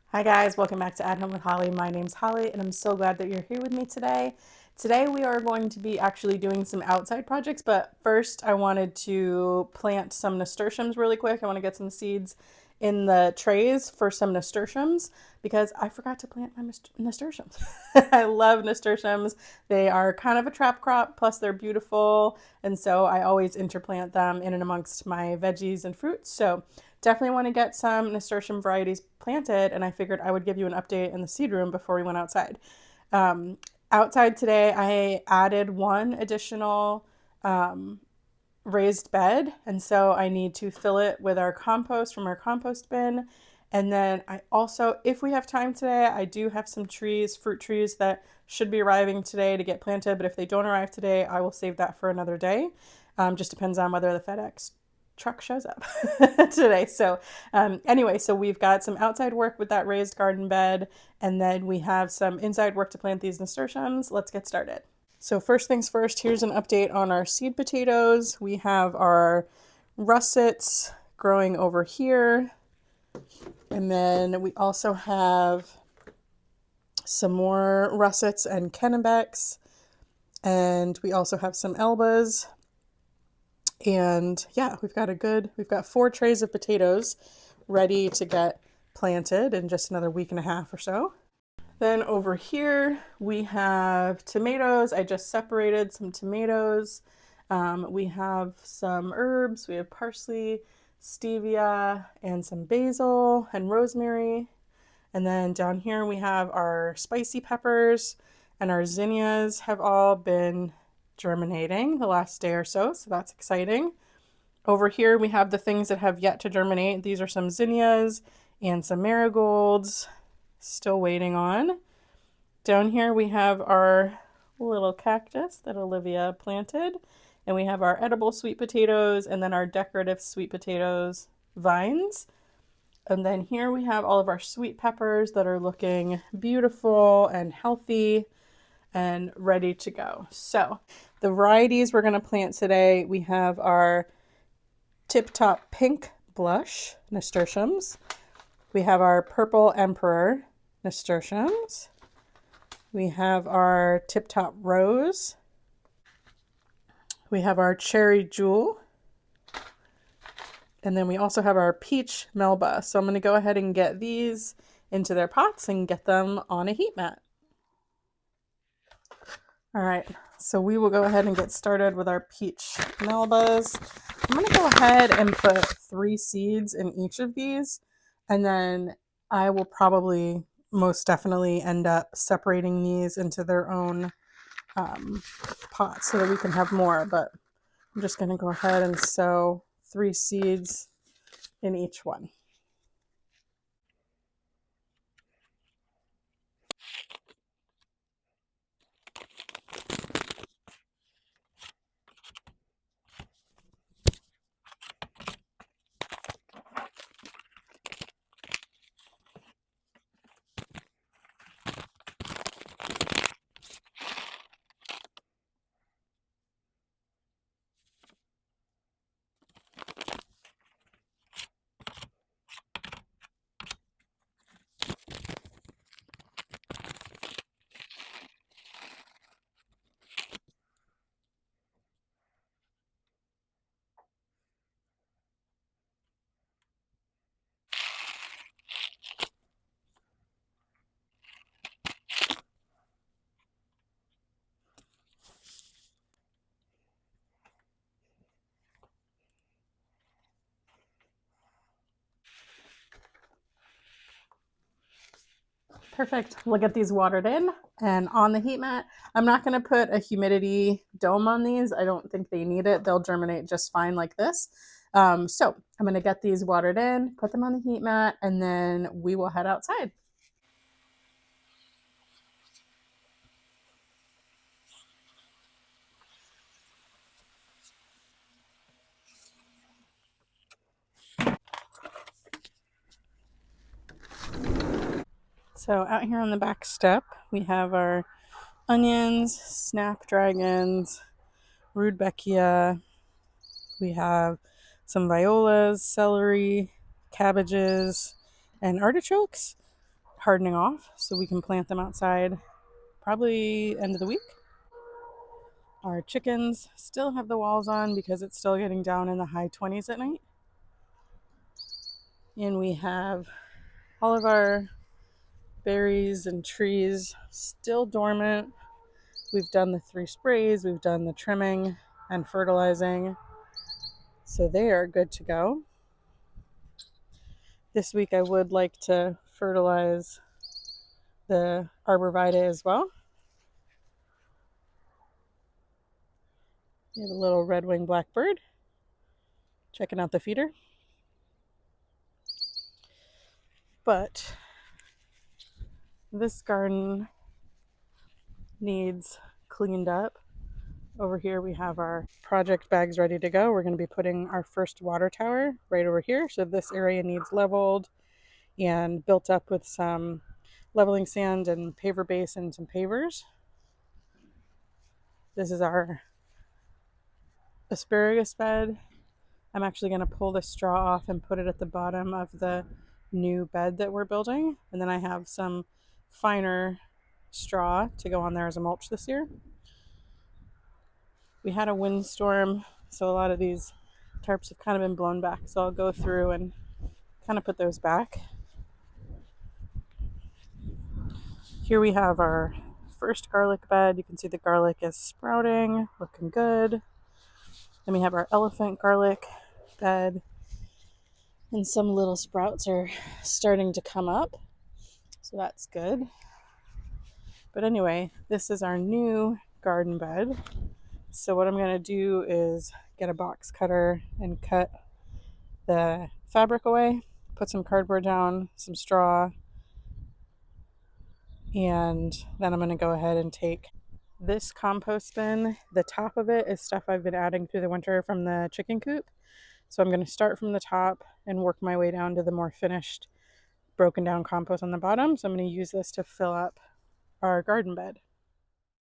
Hi guys, welcome back to At Home with Holly. My name's Holly and I'm so glad that you're here with me today. Today we are going to be actually doing some outside projects, but first I wanted to plant some nasturtiums really quick. I want to get some seeds in the trays for some nasturtiums because I forgot to plant my nasturtiums. I love nasturtiums. They are kind of a trap crop, plus they're beautiful, and so I always interplant them in and amongst my veggies and fruits. So definitely want to get some nasturtium varieties planted, and I figured I would give you an update in the seed room before we went outside. Um, Outside today, I added one additional raised bed, and so I need to fill it with our compost from our compost bin. And then I also, if we have time today, I do have some trees, fruit trees that should be arriving today to get planted, but if they don't arrive today, I will save that for another day. Just depends on whether the FedEx truck shows up today. So anyway, so we've got some outside work with that raised garden bed, and then we have some inside work to plant these nasturtiums. Let's get started. So first things first, here's an update on our seed potatoes. We have our russets growing over here. And then we also have some more russets and kennebecks. And we also have some elbas. And yeah, we've got 4 trays of potatoes ready to get planted in just another week and a half or so. Then over here we have tomatoes. I just separated some tomatoes. We have some herbs. We have parsley, stevia, and some basil and rosemary. And then down here we have our spicy peppers, and our zinnias have all been germinating the last day or so, so that's exciting. Over here we have the things that have yet to germinate. These are some zinnias and some marigolds, still waiting on. Down here we have our little cactus that Olivia planted, and we have our edible sweet potatoes and then our decorative sweet potatoes vines. And then here we have all of our sweet peppers that are looking beautiful and healthy and ready to go. So the varieties we're going to plant today, we have our Tip Top Pink Blush nasturtiums. We have our Purple Emperor nasturtiums. We have our Tip Top Rose. We have our Cherry Jewel. And then we also have our Peach Melba. So I'm going to go ahead and get these into their pots and get them on a heat mat. All right, so we will go ahead and get started with our Peach Melbas. I'm going to go ahead and put 3 seeds in each of these, and then I will probably most definitely end up separating these into their own pots so that we can have more, but I'm just going to go ahead and sow 3 seeds in each one. Perfect. We'll get these watered in and on the heat mat. I'm not going to put a humidity dome on these. I don't think they need it. They'll germinate just fine like this. So I'm going to get these watered in, put them on the heat mat, and then we will head outside. So out here on the back step, we have our onions, snapdragons, rudbeckia. We have some violas, celery, cabbages, and artichokes. hardening off so we can plant them outside probably end of the week. Our chickens still have the walls on because it's still getting down in the high 20s at night. And we have all of our berries and trees still dormant. We've done the 3 sprays, we've done the trimming and fertilizing, so they are good to go. This week I would like to fertilize the arborvitae as well. We have a little red-winged blackbird checking out the feeder. But this garden needs cleaned up. Over here we have our project bags ready to go. We're going to be putting our first water tower right over here. So this area needs leveled and built up with some leveling sand and paver base and some pavers. This is our asparagus bed. I'm actually going to pull the straw off and put it at the bottom of the new bed that we're building. And then I have some finer straw to go on there as a mulch this year. We had a windstorm, so a lot of these tarps have kind of been blown back. So I'll go through and kind of put those back. Here we have our first garlic bed. You can see the garlic is sprouting, looking good. Then we have our elephant garlic bed, and some little sprouts are starting to come up, so that's good. But anyway, this is our new garden bed. So what I'm going to do is get a box cutter and cut the fabric away, put some cardboard down, some straw, and then I'm going to go ahead and take this compost bin. The top of it is stuff I've been adding through the winter from the chicken coop. So I'm going to start from the top and work my way down to the more finished, broken down compost on the bottom. So I'm going to use this to fill up our garden bed.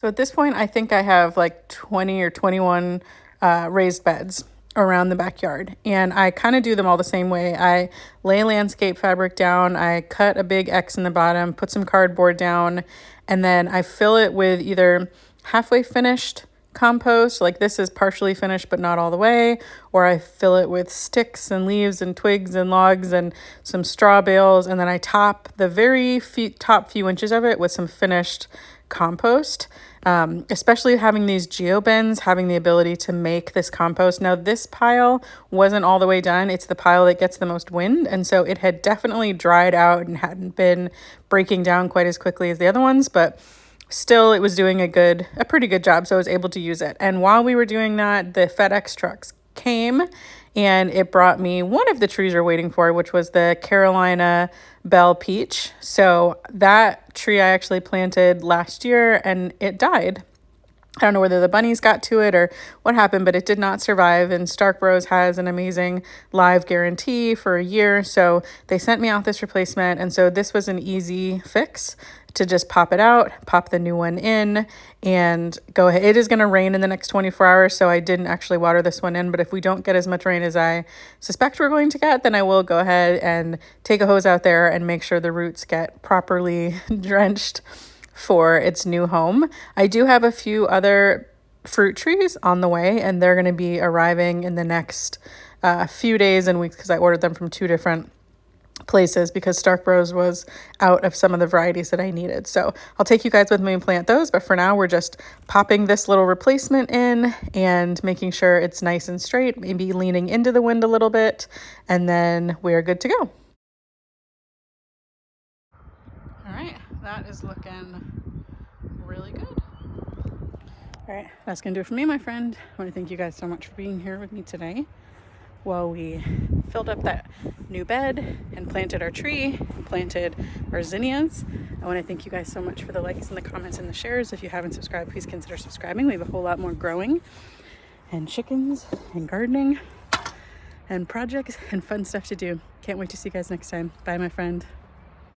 So at this point, I think I have like 20 or 21 raised beds around the backyard. And I kind of do them all the same way. I lay landscape fabric down, I cut a big X in the bottom, put some cardboard down, and then I fill it with either halfway finished compost, like this is partially finished but not all the way, or I fill it with sticks and leaves and twigs and logs and some straw bales, and then I top the very top few inches of it with some finished compost. Especially having these geo bins, having the ability to make this compost. Now this pile wasn't all the way done. It's the pile that gets the most wind. And so it had definitely dried out and hadn't been breaking down quite as quickly as the other ones, but still it was doing a pretty good job. So I was able to use it. And while we were doing that, the FedEx trucks came and it brought me one of the trees we're waiting for, which was the Carolina Bell Peach. So that tree I actually planted last year and it died. I don't know whether the bunnies got to it or what happened, but it did not survive. And Stark Bros has an amazing live guarantee for a year. So they sent me out this replacement. And so this was an easy fix to just pop it out, pop the new one in, and go ahead. It is going to rain in the next 24 hours, so I didn't actually water this one in. But if we don't get as much rain as I suspect we're going to get, then I will go ahead and take a hose out there and make sure the roots get properly drenched for its new home. I do have a few other fruit trees on the way, and they're going to be arriving in the next few days and weeks because I ordered them from 2 different places because Stark Bros was out of some of the varieties that I needed. So I'll take you guys with me and plant those. But for now, we're just popping this little replacement in and making sure it's nice and straight, maybe leaning into the wind a little bit, and then we are good to go. All right, that is looking really good. All right, that's gonna do it for me, my friend. I want to thank you guys so much for being here with me today while we filled up that new bed and planted our tree, planted our zinnias. I want to thank you guys so much for the likes and the comments and the shares. If you haven't subscribed, please consider subscribing. We have a whole lot more growing and chickens and gardening and projects and fun stuff to do. Can't wait to see you guys next time. Bye, my friend.